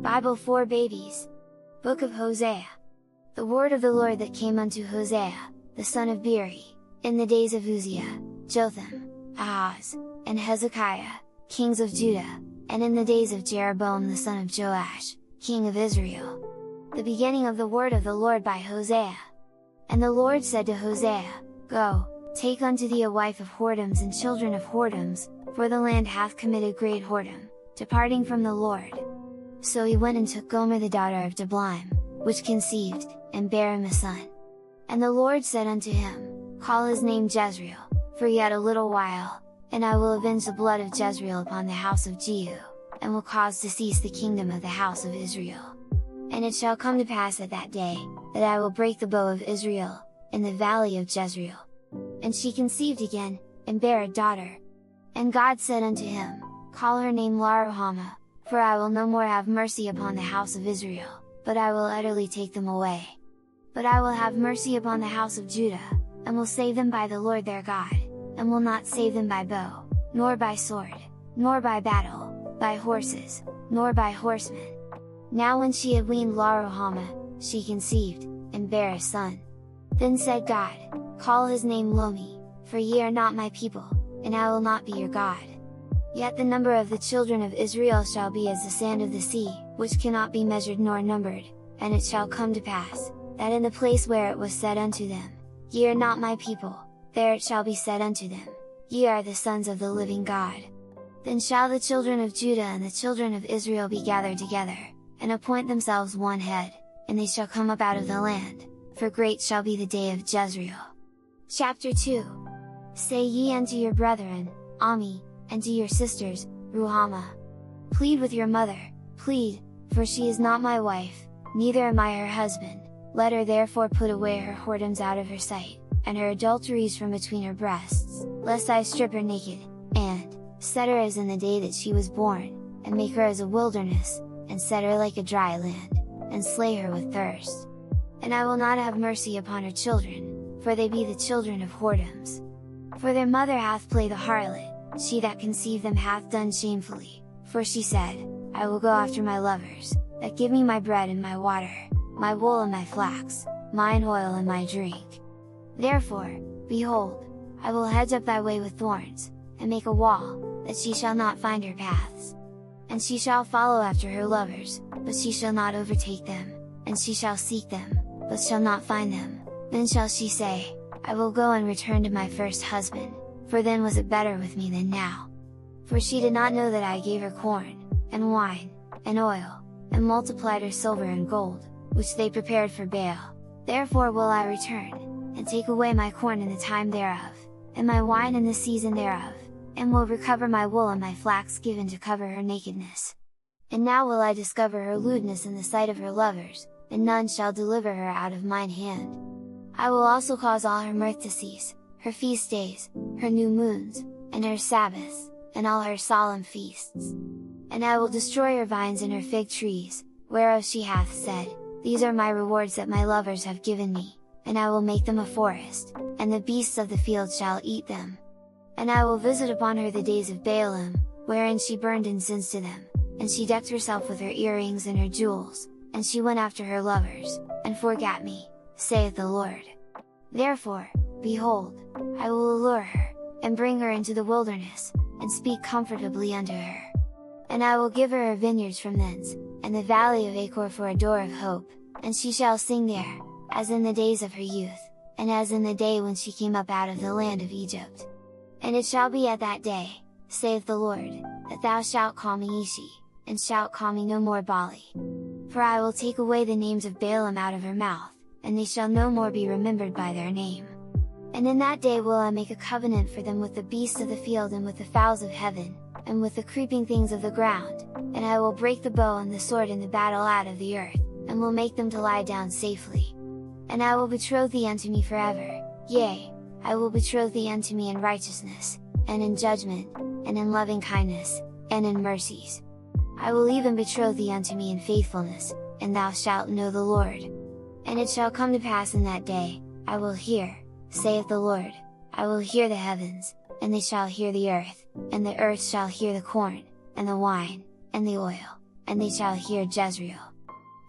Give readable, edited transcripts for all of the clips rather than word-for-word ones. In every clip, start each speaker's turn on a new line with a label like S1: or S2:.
S1: Bible4babies. Book of Hosea. The word of the Lord that came unto Hosea, the son of Beeri, in the days of Hosea, Jotham, Ahaz, and Hezekiah, kings of Judah, and in the days of Jeroboam the son of Joash, king of Israel. The beginning of the word of the Lord by Hosea. And the Lord said to Hosea, Go, take unto thee a wife of whoredoms and children of whoredoms, for the land hath committed great whoredom, departing from the Lord. So he went and took Gomer the daughter of Diblaim, which conceived, and bare him a son. And the Lord said unto him, Call his name Jezreel, for yet a little while, and I will avenge the blood of Jezreel upon the house of Jehu, and will cause to cease the kingdom of the house of Israel. And it shall come to pass at that day, that I will break the bow of Israel, in the valley of Jezreel. And she conceived again, and bare a daughter. And God said unto him, Call her name Laruhamah, for I will no more have mercy upon the house of Israel, but I will utterly take them away. But I will have mercy upon the house of Judah, and will save them by the Lord their God, and will not save them by bow, nor by sword, nor by battle, by horses, nor by horsemen. Now when she had weaned Laruhamah, she conceived, and bare a son. Then said God, Call his name Lomi, for ye are not my people, and I will not be your God. Yet the number of the children of Israel shall be as the sand of the sea, which cannot be measured nor numbered, and it shall come to pass, that in the place where it was said unto them, Ye are not my people, there it shall be said unto them, Ye are the sons of the living God. Then shall the children of Judah and the children of Israel be gathered together, and appoint themselves one head, and they shall come up out of the land, for great shall be the day of Jezreel. Chapter 2. Say ye unto your brethren, Ami, and to your sisters, Ruhamah. Plead with your mother, plead, for she is not my wife, neither am I her husband, let her therefore put away her whoredoms out of her sight, and her adulteries from between her breasts, lest I strip her naked, and set her as in the day that she was born, and make her as a wilderness, and set her like a dry land, and slay her with thirst. And I will not have mercy upon her children, for they be the children of whoredoms. For their mother hath played the harlot, she that conceived them hath done shamefully, for she said, I will go after my lovers, that give me my bread and my water, my wool and my flax, mine oil and my drink. Therefore, behold, I will hedge up thy way with thorns, and make a wall, that she shall not find her paths. And she shall follow after her lovers, but she shall not overtake them, and she shall seek them, but shall not find them. Then shall she say, I will go and return to my first husband, for then was it better with me than now. For she did not know that I gave her corn, and wine, and oil, and multiplied her silver and gold, which they prepared for Baal. Therefore will I return, and take away my corn in the time thereof, and my wine in the season thereof, and will recover my wool and my flax given to cover her nakedness. And now will I discover her lewdness in the sight of her lovers, and none shall deliver her out of mine hand. I will also cause all her mirth to cease, her feast days, her new moons, and her Sabbaths, and all her solemn feasts. And I will destroy her vines and her fig trees, whereof she hath said, These are my rewards that my lovers have given me, and I will make them a forest, and the beasts of the field shall eat them. And I will visit upon her the days of Baalim, wherein she burned incense to them, and she decked herself with her earrings and her jewels, and she went after her lovers, and forgat me, saith the Lord. Therefore, behold, I will allure her, and bring her into the wilderness, and speak comfortably unto her. And I will give her her vineyards from thence, and the valley of Achor for a door of hope, and she shall sing there, as in the days of her youth, and as in the day when she came up out of the land of Egypt. And it shall be at that day, saith the Lord, that thou shalt call me Ishi, and shalt call me no more Bali. For I will take away the names of Baalim out of her mouth, and they shall no more be remembered by their name. And in that day will I make a covenant for them with the beasts of the field and with the fowls of heaven, and with the creeping things of the ground, and I will break the bow and the sword in the battle out of the earth, and will make them to lie down safely. And I will betroth thee unto me forever, yea, I will betroth thee unto me in righteousness, and in judgment, and in loving kindness, and in mercies. I will even betroth thee unto me in faithfulness, and thou shalt know the Lord. And it shall come to pass in that day, I will hear, saith the Lord, I will hear the heavens, and they shall hear the earth, and the earth shall hear the corn, and the wine, and the oil, and they shall hear Jezreel.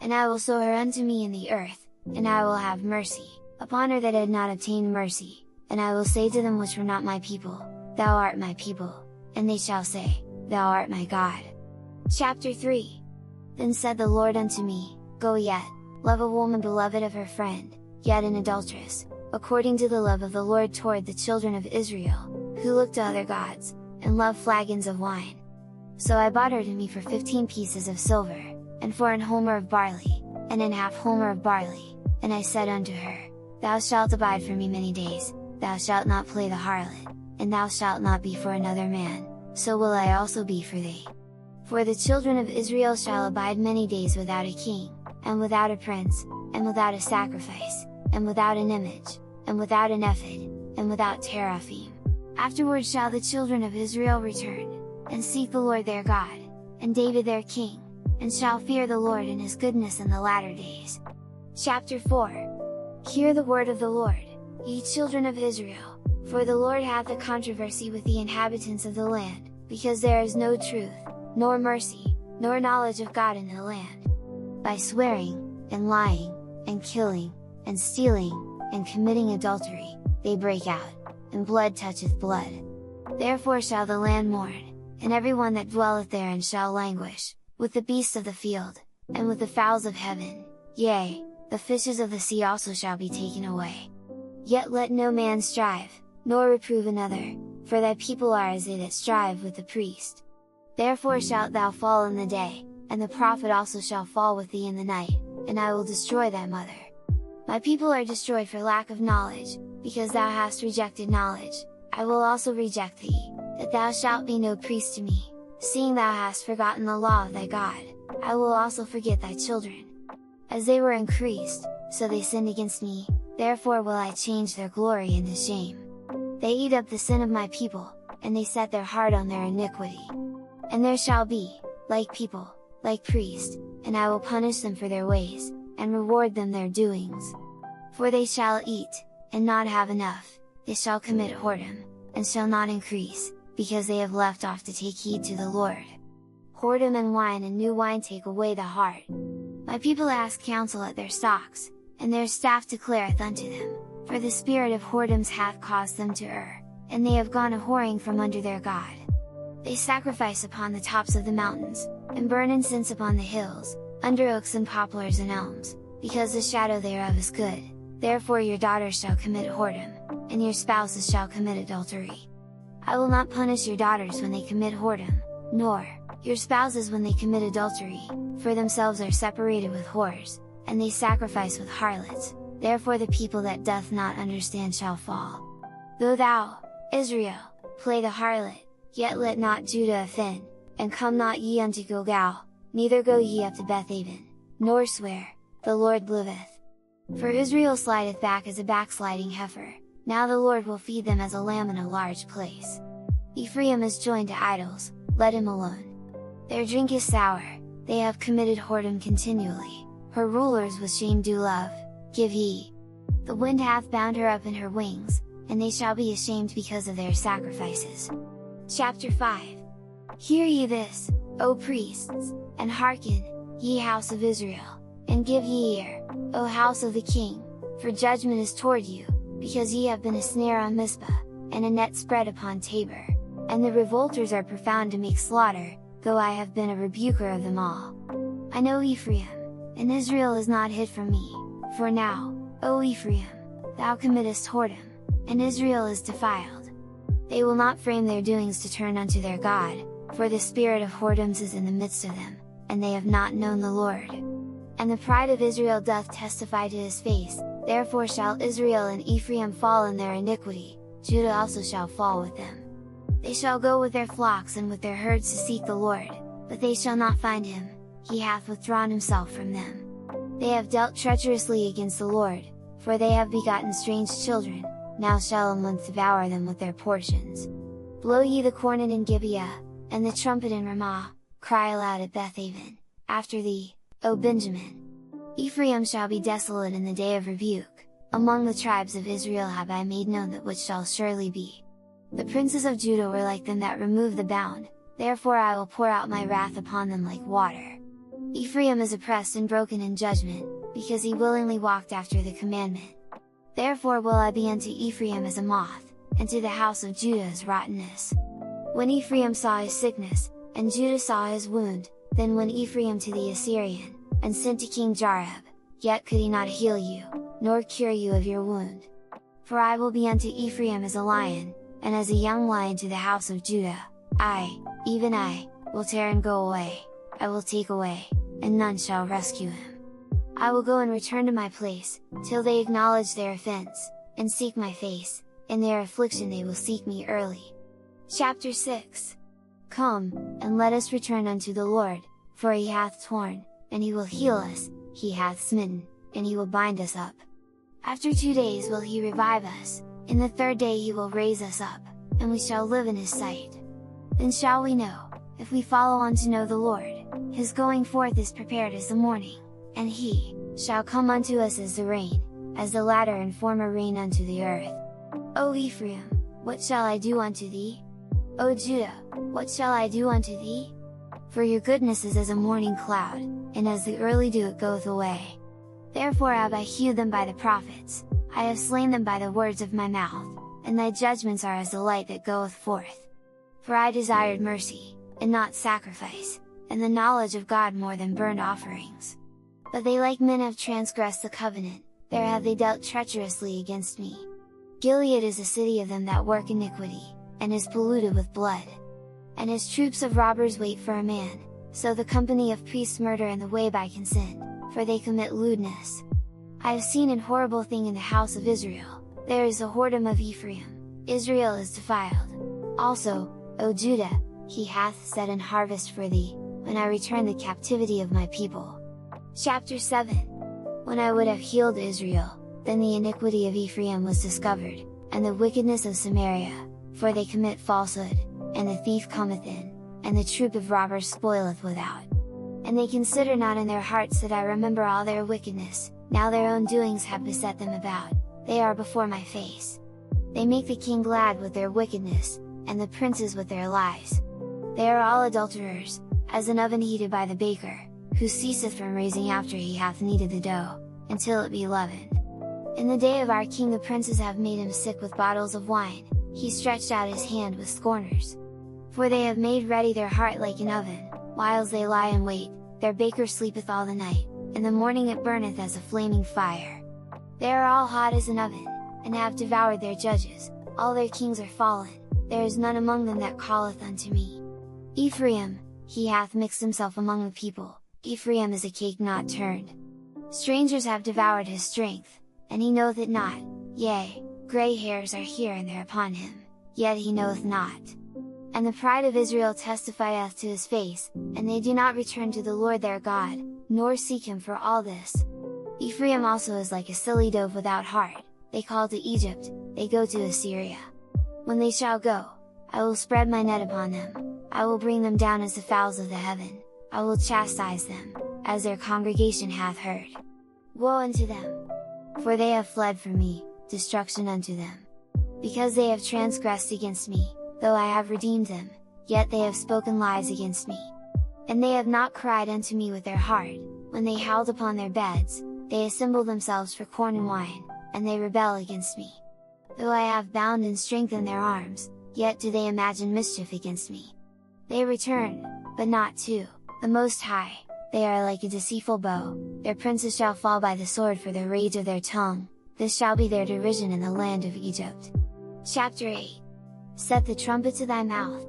S1: And I will sow her unto me in the earth, and I will have mercy upon her that had not obtained mercy, and I will say to them which were not my people, Thou art my people, and they shall say, Thou art my God. Chapter 3. Then said the Lord unto me, Go yet, love a woman beloved of her friend, yet an adulteress, according to the love of the Lord toward the children of Israel, who looked to other gods, and loved flagons of wine. So I bought her to me for 15 pieces of silver, and for an homer of barley, and an half homer of barley, and I said unto her, Thou shalt abide for me many days, thou shalt not play the harlot, and thou shalt not be for another man, so will I also be for thee. For the children of Israel shall abide many days without a king, and without a prince, and without a sacrifice, and without an image, and without an ephod, and without teraphim. Afterward shall the children of Israel return, and seek the Lord their God, and David their king, and shall fear the Lord and his goodness in the latter days. Chapter 4. Hear the word of the Lord, ye children of Israel, for the Lord hath a controversy with the inhabitants of the land, because there is no truth, nor mercy, nor knowledge of God in the land. By swearing, and lying, and killing, and stealing, and committing adultery, they break out, and blood toucheth blood. Therefore shall the land mourn, and every one that dwelleth therein shall languish, with the beasts of the field, and with the fowls of heaven, yea, the fishes of the sea also shall be taken away. Yet let no man strive, nor reprove another, for thy people are as they that strive with the priest. Therefore shalt thou fall in the day, and the prophet also shall fall with thee in the night, and I will destroy thy mother. My people are destroyed for lack of knowledge, because thou hast rejected knowledge, I will also reject thee, that thou shalt be no priest to me, seeing thou hast forgotten the law of thy God, I will also forget thy children. As they were increased, so they sinned against me, therefore will I change their glory into shame. They eat up the sin of my people, and they set their heart on their iniquity. And there shall be, like people, like priests, and I will punish them for their ways, and reward them their doings. For they shall eat, and not have enough, they shall commit whoredom, and shall not increase, because they have left off to take heed to the Lord. Whoredom and wine and new wine take away the heart. My people ask counsel at their stocks, and their staff declareth unto them, for the spirit of whoredoms hath caused them to err, and they have gone a-whoring from under their God. They sacrifice upon the tops of the mountains, and burn incense upon the hills, under oaks and poplars and elms, because the shadow thereof is good. Therefore your daughters shall commit whoredom, and your spouses shall commit adultery. I will not punish your daughters when they commit whoredom, nor your spouses when they commit adultery, for themselves are separated with whores, and they sacrifice with harlots, therefore the people that doth not understand shall fall. Though thou, Israel, play the harlot, yet let not Judah offend, and come not ye unto Gilgal, neither go ye up to Bethaven, nor swear, the Lord liveth. For Israel slideth back as a backsliding heifer, now the Lord will feed them as a lamb in a large place. Ephraim is joined to idols, let him alone. Their drink is sour, they have committed whoredom continually, her rulers with shame do love, give ye. The wind hath bound her up in her wings, and they shall be ashamed because of their sacrifices. Chapter 5. Hear ye this, O priests, and hearken, ye house of Israel, and give ye ear, O house of the king, for judgment is toward you, because ye have been a snare on Mizpah, and a net spread upon Tabor, and the revolters are profound to make slaughter, though I have been a rebuker of them all. I know Ephraim, and Israel is not hid from me, for now, O Ephraim, thou committest whoredom, and Israel is defiled. They will not frame their doings to turn unto their God, for the spirit of whoredoms is in the midst of them, and they have not known the Lord. And the pride of Israel doth testify to his face, therefore shall Israel and Ephraim fall in their iniquity, Judah also shall fall with them. They shall go with their flocks and with their herds to seek the Lord, but they shall not find him, he hath withdrawn himself from them. They have dealt treacherously against the Lord, for they have begotten strange children, now shall a month devour them with their portions. Blow ye the cornet in Gibeah, and the trumpet in Ramah, cry aloud at Bethaven, after thee, O Benjamin! Ephraim shall be desolate in the day of rebuke, among the tribes of Israel have I made known that which shall surely be. The princes of Judah were like them that remove the bound, therefore I will pour out my wrath upon them like water, Ephraim is oppressed and broken in judgment, because he willingly walked after the commandment. Therefore will I be unto Ephraim as a moth, and to the house of Judah as rottenness. When Ephraim saw his sickness, and Judah saw his wound, then went Ephraim to the Assyrian, and sent to King Jareb, yet could he not heal you, nor cure you of your wound. For I will be unto Ephraim as a lion, and as a young lion to the house of Judah, I, even I, will tear and go away, I will take away, and none shall rescue him. I will go and return to my place, till they acknowledge their offense, and seek my face, in their affliction they will seek me early. Chapter 6. Come, and let us return unto the Lord, for he hath torn, and he will heal us, he hath smitten, and he will bind us up. After 2 days will he revive us, in the 3rd day he will raise us up, and we shall live in his sight. Then shall we know, if we follow on to know the Lord, his going forth is prepared as the morning, and he shall come unto us as the rain, as the latter and former rain unto the earth. O Ephraim, what shall I do unto thee? O Judah, what shall I do unto thee? For your goodness is as a morning cloud, and as the early dew it goeth away. Therefore have I hewed them by the prophets, I have slain them by the words of my mouth, and thy judgments are as the light that goeth forth. For I desired mercy, and not sacrifice, and the knowledge of God more than burnt offerings. But they like men have transgressed the covenant, there have they dealt treacherously against me. Gilead is a city of them that work iniquity, and is polluted with blood. And his troops of robbers wait for a man, so the company of priests murder in the way by consent, for they commit lewdness. I have seen an horrible thing in the house of Israel, there is a whoredom of Ephraim, Israel is defiled. Also, O Judah, he hath set an harvest for thee, when I return the captivity of my people. Chapter 7. When I would have healed Israel, then the iniquity of Ephraim was discovered, and the wickedness of Samaria, for they commit falsehood, and the thief cometh in, and the troop of robbers spoileth without. And they consider not in their hearts that I remember all their wickedness, now their own doings have beset them about, they are before my face. They make the king glad with their wickedness, and the princes with their lies. They are all adulterers, as an oven heated by the baker, who ceaseth from raising after he hath kneaded the dough, until it be leavened. In the day of our king the princes have made him sick with bottles of wine, he stretched out his hand with scorners. For they have made ready their heart like an oven, whiles they lie in wait, their baker sleepeth all the night, in the morning it burneth as a flaming fire. They are all hot as an oven, and have devoured their judges, all their kings are fallen, there is none among them that calleth unto me. Ephraim, he hath mixed himself among the people, Ephraim is a cake not turned. Strangers have devoured his strength, and he knoweth it not, yea, grey hairs are here and there upon him, yet he knoweth not. And the pride of Israel testifieth to his face, and they do not return to the Lord their God, nor seek him for all this. Ephraim also is like a silly dove without heart, they call to Egypt, they go to Assyria. When they shall go, I will spread my net upon them, I will bring them down as the fowls of the heaven, I will chastise them, as their congregation hath heard. Woe unto them! For they have fled from me, destruction unto them. Because they have transgressed against me, though I have redeemed them, yet they have spoken lies against me. And they have not cried unto me with their heart, when they howled upon their beds, they assemble themselves for corn and wine, and they rebel against me. Though I have bound and strengthened their arms, yet do they imagine mischief against me. They return, but not to the Most High, they are like a deceitful bow, their princes shall fall by the sword for the rage of their tongue, this shall be their derision in the land of Egypt. Chapter 8. Set the trumpet to thy mouth.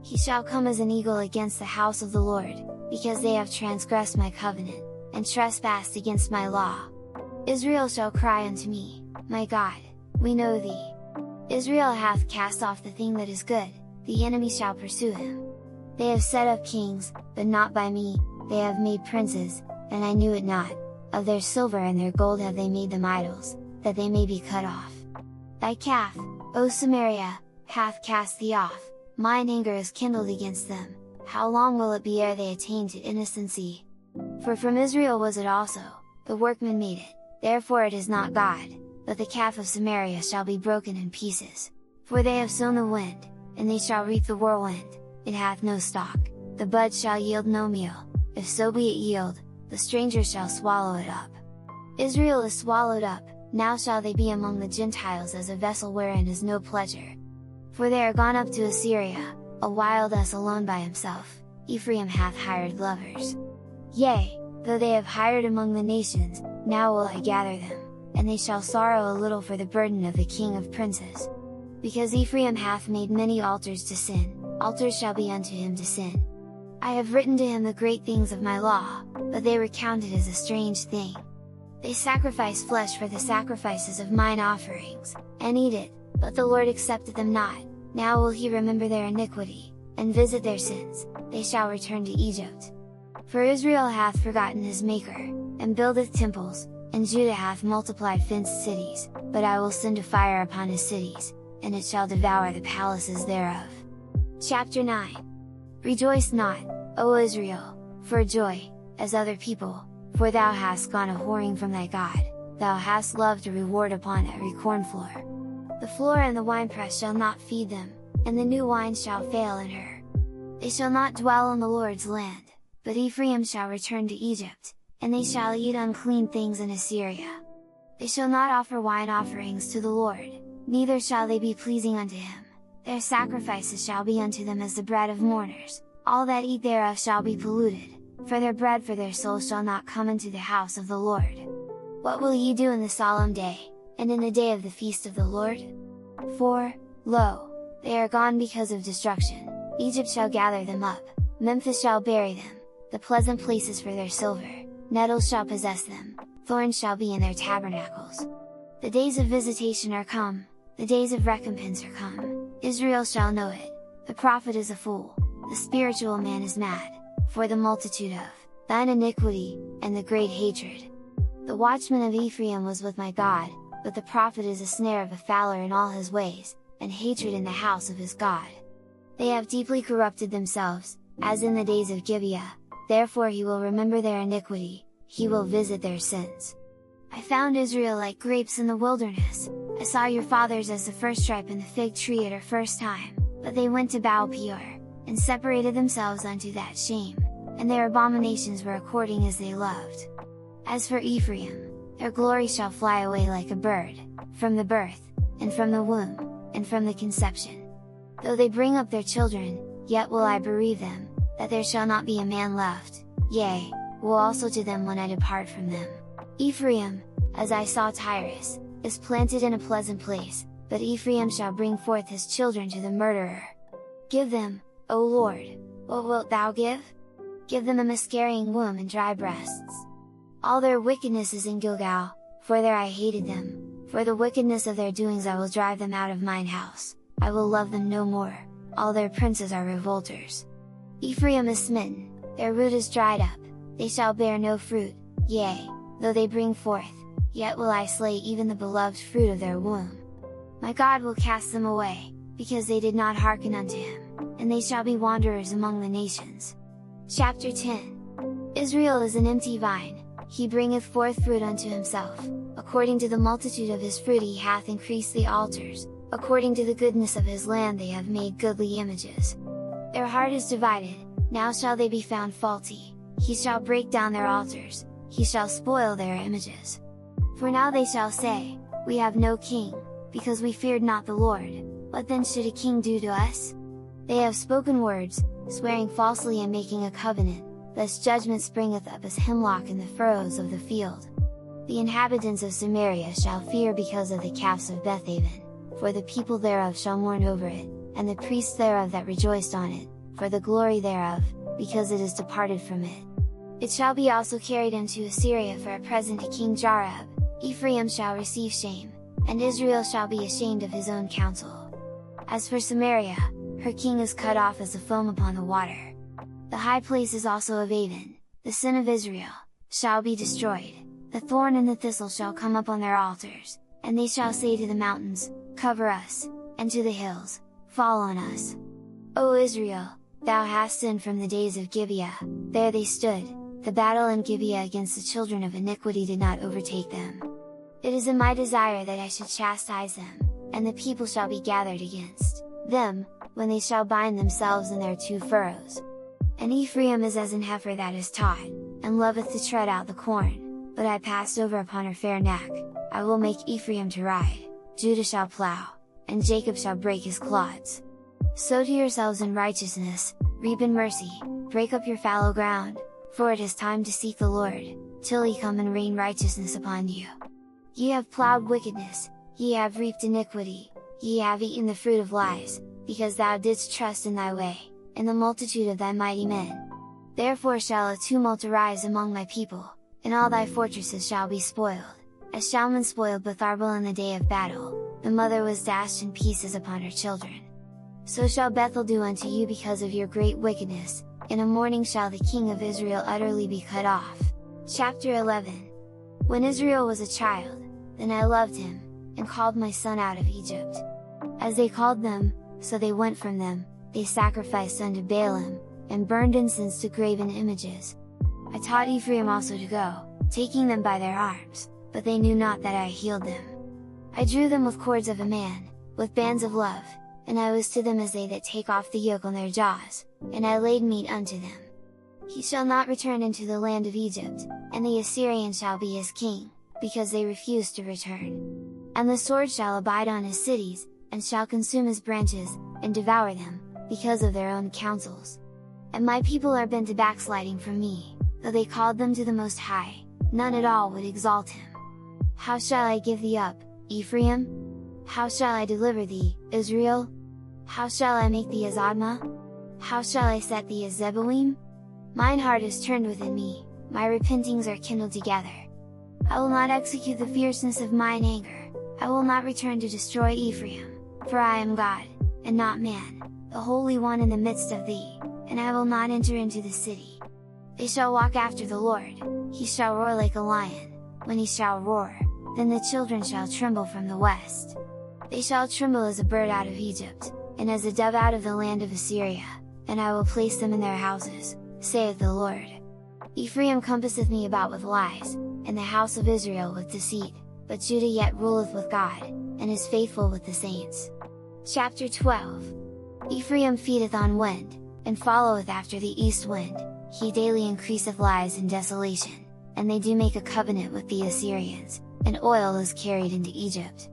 S1: He shall come as an eagle against the house of the Lord, because they have transgressed my covenant, and trespassed against my law. Israel shall cry unto me, my God, we know thee. Israel hath cast off the thing that is good, the enemy shall pursue him. They have set up kings, but not by me, they have made princes, and I knew it not, of their silver and their gold have they made them idols, that they may be cut off. Thy calf, O Samaria, hath cast thee off, mine anger is kindled against them, how long will it be ere they attain to innocency? For from Israel was it also, the workman made it, therefore it is not God, but the calf of Samaria shall be broken in pieces. For they have sown the wind, and they shall reap the whirlwind, it hath no stalk, the bud shall yield no meal, if so be it yield, the stranger shall swallow it up. Israel is swallowed up, now shall they be among the Gentiles as a vessel wherein is no pleasure. For they are gone up to Assyria, a wild ass alone by himself, Ephraim hath hired lovers. Yea, though they have hired among the nations, now will I gather them, and they shall sorrow a little for the burden of the king of princes. Because Ephraim hath made many altars to sin, altars shall be unto him to sin. I have written to him the great things of my law, but they recount it as a strange thing. They sacrifice flesh for the sacrifices of mine offerings, and eat it, but the Lord accepted them not. Now will he remember their iniquity, and visit their sins, they shall return to Egypt. For Israel hath forgotten his Maker, and buildeth temples, and Judah hath multiplied fenced cities, but I will send a fire upon his cities, and it shall devour the palaces thereof. Chapter 9. Rejoice not, O Israel, for joy, as other people, for thou hast gone a whoring from thy God, thou hast loved a reward upon every corn floor. The floor and the winepress shall not feed them, and the new wine shall fail in her. They shall not dwell in the Lord's land, but Ephraim shall return to Egypt, and they shall eat unclean things in Assyria. They shall not offer wine offerings to the Lord, neither shall they be pleasing unto him, their sacrifices shall be unto them as the bread of mourners, all that eat thereof shall be polluted, for their bread for their soul shall not come into the house of the Lord. What will ye do in the solemn day, and in the day of the feast of the Lord? For, lo, they are gone because of destruction, Egypt shall gather them up, Memphis shall bury them, the pleasant places for their silver, nettles shall possess them, thorns shall be in their tabernacles. The days of visitation are come, the days of recompense are come, Israel shall know it, the prophet is a fool, the spiritual man is mad, for the multitude of thine iniquity, and the great hatred. The watchman of Ephraim was with my God, but the prophet is a snare of a fowler in all his ways, and hatred in the house of his God. They have deeply corrupted themselves, as in the days of Gibeah, therefore he will remember their iniquity, he will visit their sins. I found Israel like grapes in the wilderness, I saw your fathers as the first ripe in the fig tree at her first time, but they went to Baal Peor, and separated themselves unto that shame, and their abominations were according as they loved. As for Ephraim, their glory shall fly away like a bird, from the birth, and from the womb, and from the conception. Though they bring up their children, yet will I bereave them, that there shall not be a man left, yea, woe also to them when I depart from them. Ephraim, as I saw Tyrus, is planted in a pleasant place, but Ephraim shall bring forth his children to the murderer. Give them, O Lord, what wilt thou give? Give them a miscarrying womb and dry breasts. All their wickedness is in Gilgal, for there I hated them, for the wickedness of their doings I will drive them out of mine house, I will love them no more, all their princes are revolters. Ephraim is smitten, their root is dried up, they shall bear no fruit, yea, though they bring forth, yet will I slay even the beloved fruit of their womb. My God will cast them away, because they did not hearken unto him, and they shall be wanderers among the nations. Chapter 10. Israel is an empty vine, he bringeth forth fruit unto himself, according to the multitude of his fruit he hath increased the altars, according to the goodness of his land they have made goodly images. Their heart is divided, now shall they be found faulty, he shall break down their altars, he shall spoil their images. For now they shall say, we have no king, because we feared not the Lord, what then should a king do to us? They have spoken words, swearing falsely and making a covenant, thus judgment springeth up as hemlock in the furrows of the field. The inhabitants of Samaria shall fear because of the calves of Bethaven, for the people thereof shall mourn over it, and the priests thereof that rejoiced on it, for the glory thereof, because it is departed from it. It shall be also carried into Assyria for a present to King Jareb, Ephraim shall receive shame, and Israel shall be ashamed of his own counsel. As for Samaria, her king is cut off as the foam upon the water. The high places also of Avon, the sin of Israel, shall be destroyed, the thorn and the thistle shall come up on their altars, and they shall say to the mountains, cover us, and to the hills, fall on us. O Israel, thou hast sinned from the days of Gibeah, there they stood, the battle in Gibeah against the children of iniquity did not overtake them. It is in my desire that I should chastise them, and the people shall be gathered against them, when they shall bind themselves in their two furrows. And Ephraim is as an heifer that is taught, and loveth to tread out the corn, but I passed over upon her fair neck. I will make Ephraim to ride, Judah shall plow, and Jacob shall break his clods. Sow to yourselves in righteousness, reap in mercy, break up your fallow ground, for it is time to seek the Lord, till he come and rain righteousness upon you. Ye have plowed wickedness, ye have reaped iniquity, ye have eaten the fruit of lies, because thou didst trust in thy way, in the multitude of thy mighty men. Therefore shall a tumult arise among thy people, and all thy fortresses shall be spoiled, as Shalman spoiled Betharbel in the day of battle, the mother was dashed in pieces upon her children. So shall Bethel do unto you because of your great wickedness, in a morning shall the king of Israel utterly be cut off. Chapter 11. When Israel was a child, then I loved him, and called my son out of Egypt. As they called them, so they went from them, they sacrificed unto Baalim, and burned incense to graven images. I taught Ephraim also to go, taking them by their arms, but they knew not that I healed them. I drew them with cords of a man, with bands of love, and I was to them as they that take off the yoke on their jaws, and I laid meat unto them. He shall not return into the land of Egypt, and the Assyrian shall be his king, because they refused to return. And the sword shall abide on his cities, and shall consume his branches, and devour them, because of their own counsels. And my people are bent to backsliding from me, though they called them to the Most High, none at all would exalt him. How shall I give thee up, Ephraim? How shall I deliver thee, Israel? How shall I make thee as Admah? How shall I set thee as Zeboim? Mine heart is turned within me, my repentings are kindled together. I will not execute the fierceness of mine anger, I will not return to destroy Ephraim, for I am God, and not man, the Holy One in the midst of thee, and I will not enter into the city. They shall walk after the Lord, he shall roar like a lion, when he shall roar, then the children shall tremble from the west. They shall tremble as a bird out of Egypt, and as a dove out of the land of Assyria, and I will place them in their houses, saith the Lord. Ephraim compasseth me about with lies, and the house of Israel with deceit, but Judah yet ruleth with God, and is faithful with the saints. Chapter 12. Ephraim feedeth on wind, and followeth after the east wind, he daily increaseth lies and desolation, and they do make a covenant with the Assyrians, and oil is carried into Egypt.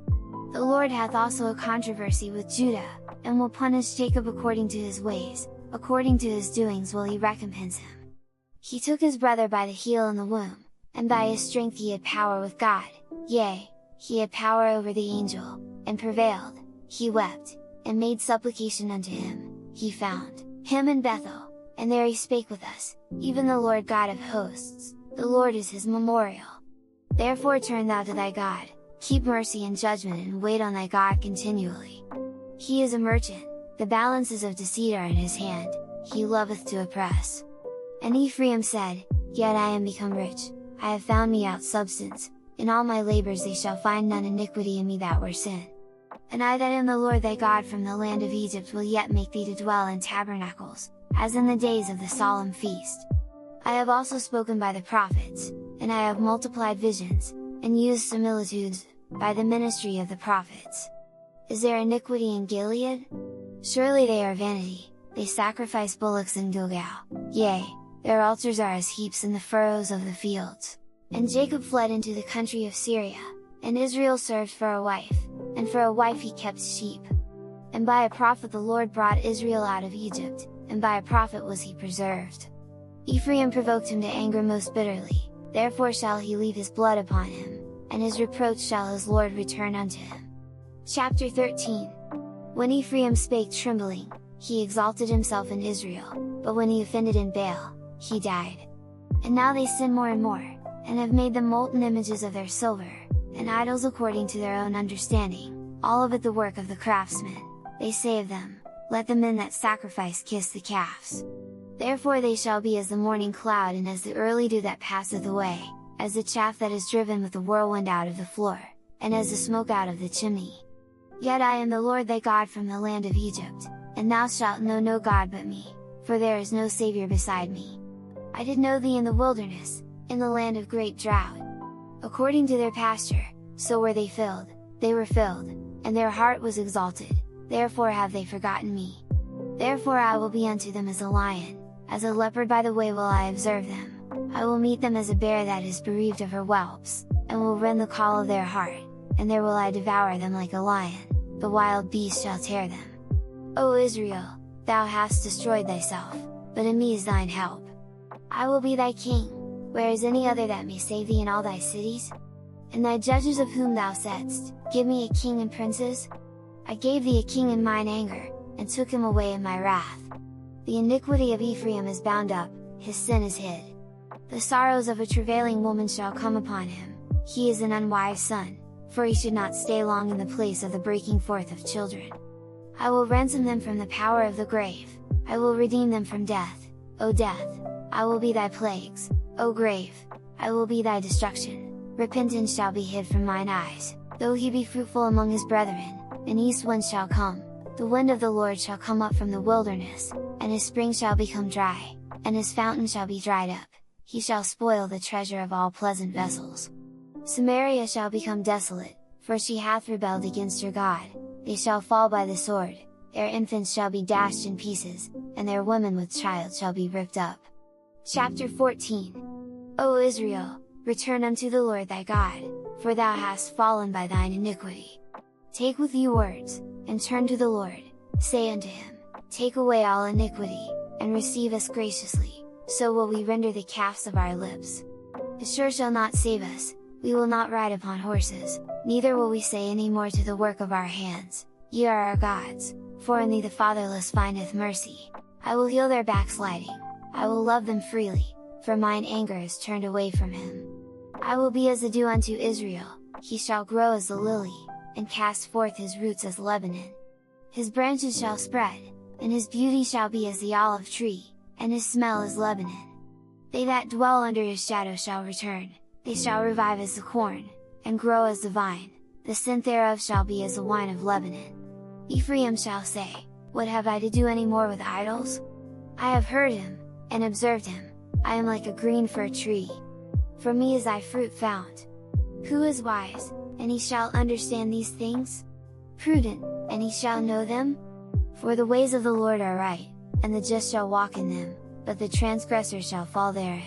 S1: The Lord hath also a controversy with Judah, and will punish Jacob according to his ways, according to his doings will he recompense him. He took his brother by the heel in the womb, and by his strength he had power with God, yea, he had power over the angel, and prevailed, he wept, and made supplication unto him, he found him in Bethel, and there he spake with us, even the Lord God of hosts, the Lord is his memorial. Therefore turn thou to thy God, keep mercy and judgment and wait on thy God continually. He is a merchant, the balances of deceit are in his hand, he loveth to oppress. And Ephraim said, Yet I am become rich, I have found me out substance, in all my labours they shall find none iniquity in me that were sin. And I that am the Lord thy God from the land of Egypt will yet make thee to dwell in tabernacles, as in the days of the solemn feast. I have also spoken by the prophets, and I have multiplied visions, and used similitudes, by the ministry of the prophets. Is there iniquity in Gilead? Surely they are vanity, they sacrifice bullocks in Gilgal, yea, their altars are as heaps in the furrows of the fields. And Jacob fled into the country of Syria, and Israel served for a wife, and for a wife he kept sheep. And by a prophet the Lord brought Israel out of Egypt, and by a prophet was he preserved. Ephraim provoked him to anger most bitterly, therefore shall he leave his blood upon him, and his reproach shall his Lord return unto him. Chapter 13. When Ephraim spake trembling, he exalted himself in Israel, but when he offended in Baal, he died. And now they sin more and more, and have made them molten images of their silver, and idols according to their own understanding, all of it the work of the craftsmen. They say of them, Let the men that sacrifice kiss the calves. Therefore they shall be as the morning cloud and as the early dew that passeth away, as the chaff that is driven with the whirlwind out of the floor, and as the smoke out of the chimney. Yet I am the Lord thy God from the land of Egypt, and thou shalt know no God but me, for there is no Saviour beside me. I did know thee in the wilderness, in the land of great drought. According to their pasture, so were they were filled, and their heart was exalted, therefore have they forgotten me. Therefore I will be unto them as a lion, as a leopard by the way will I observe them. I will meet them as a bear that is bereaved of her whelps, and will rend the call of their heart, and there will I devour them like a lion, the wild beast shall tear them. O Israel, thou hast destroyed thyself, but in me is thine help. I will be thy king, where is any other that may save thee in all thy cities? And thy judges of whom thou saidst, give me a king and princes? I gave thee a king in mine anger, and took him away in my wrath. The iniquity of Ephraim is bound up, his sin is hid. The sorrows of a travailing woman shall come upon him, he is an unwise son, for he should not stay long in the place of the breaking forth of children. I will ransom them from the power of the grave, I will redeem them from death. O death, I will be thy plagues, O grave, I will be thy destruction. Repentance shall be hid from mine eyes, though he be fruitful among his brethren, an east wind shall come, the wind of the Lord shall come up from the wilderness, and his spring shall become dry, and his fountain shall be dried up, he shall spoil the treasure of all pleasant vessels. Samaria shall become desolate, for she hath rebelled against her God, they shall fall by the sword, their infants shall be dashed in pieces, and their women with child shall be ripped up. Chapter 14. O Israel, return unto the Lord thy God, for thou hast fallen by thine iniquity. Take with you words, and turn to the Lord, say unto him, take away all iniquity, and receive us graciously, so will we render the calves of our lips. Assure shall not save us, we will not ride upon horses, neither will we say any more to the work of our hands, ye are our gods, for in thee the fatherless findeth mercy. I will heal their backsliding, I will love them freely, for mine anger is turned away from him. I will be as the dew unto Israel, he shall grow as the lily, and cast forth his roots as Lebanon. His branches shall spread, and his beauty shall be as the olive tree, and his smell as Lebanon. They that dwell under his shadow shall return, they shall revive as the corn, and grow as the vine, the scent thereof shall be as the wine of Lebanon. Ephraim shall say, what have I to do any more with idols? I have heard him, and observed him, I am like a green fir tree. From me is thy fruit found. Who is wise, and he shall understand these things? Prudent, and he shall know them? For the ways of the Lord are right, and the just shall walk in them, but the transgressor shall fall therein.